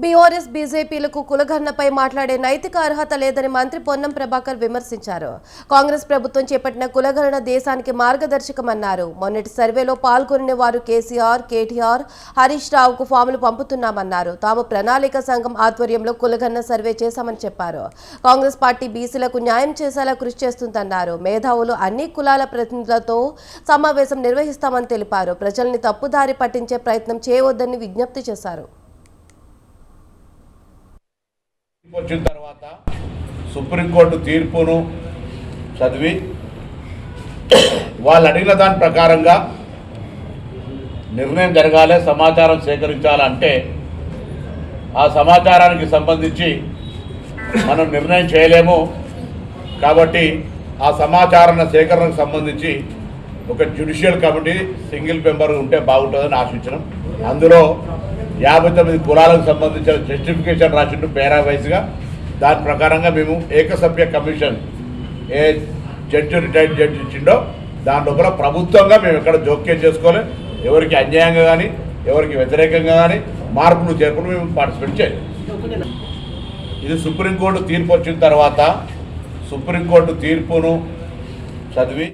BRS బీజేపీలకు కులగణనపై మాట్లాడే నైతిక అర్హత లేదని మంత్రి పొన్నం ప్రభాకర్ విమర్శించారు. కాంగ్రెస్ ప్రభుత్వం చేపట్టిన కులగణన దేశానికి మార్గదర్శకమన్నారు. మొన్నటి సర్వేలో పాల్గొనే వారు కేసీఆర్, కేటీఆర్, హరీష్ రావుకు ఫాములు పంపుతున్నామన్నారు. తాము ప్రణాళిక సంఘం ఆధ్వర్యంలో కులగణన సర్వే చేశామని చెప్పారు. కాంగ్రెస్ పార్టీ బీసీలకు న్యాయం చేసేలా కృషి చేస్తుందన్నారు. మేధావులు అన్ని కులాల ప్రతినిధులతో సమావేశం నిర్వహిస్తామని తెలిపారు. ప్రజల్ని తప్పుదారి పట్టించే ప్రయత్నం చేయవద్దని విజ్ఞప్తి చేశారు. వచ్చిన తర్వాత సుప్రీంకోర్టు తీర్పును చదివి వాళ్ళు అడిగిన దాని ప్రకారంగా నిర్ణయం జరగాలి, సమాచారం సేకరించాలంటే ఆ సమాచారానికి సంబంధించి మనం నిర్ణయం చేయలేము. కాబట్టి ఆ సమాచారాన్ని సేకరణకు సంబంధించి ఒక జ్యుడిషియల్ కమిటీ సింగిల్ మెంబర్ ఉంటే బాగుంటుందని ఆశించడం. అందులో 59 కులాలకు సంబంధించిన జస్టిఫికేషన్ రాసిండు పేరా వైజ్గా. దాని ప్రకారంగా మేము ఏకసభ్య కమిషన్ ఏ జడ్జి రిటైర్డ్ జడ్జి ఇచ్చిండో దాని లోపల ప్రభుత్వంగా మేము ఎక్కడ జోక్యం చేసుకోవాలి, ఎవరికి అన్యాయంగా కానీ ఎవరికి వ్యతిరేకంగా కానీ మార్పులు చేర్పులు మేము పార్టిసిపేట్ చేయాలి. ఇది సుప్రీంకోర్టు తీర్పు వచ్చిన తర్వాత సుప్రీంకోర్టు తీర్పును చదివి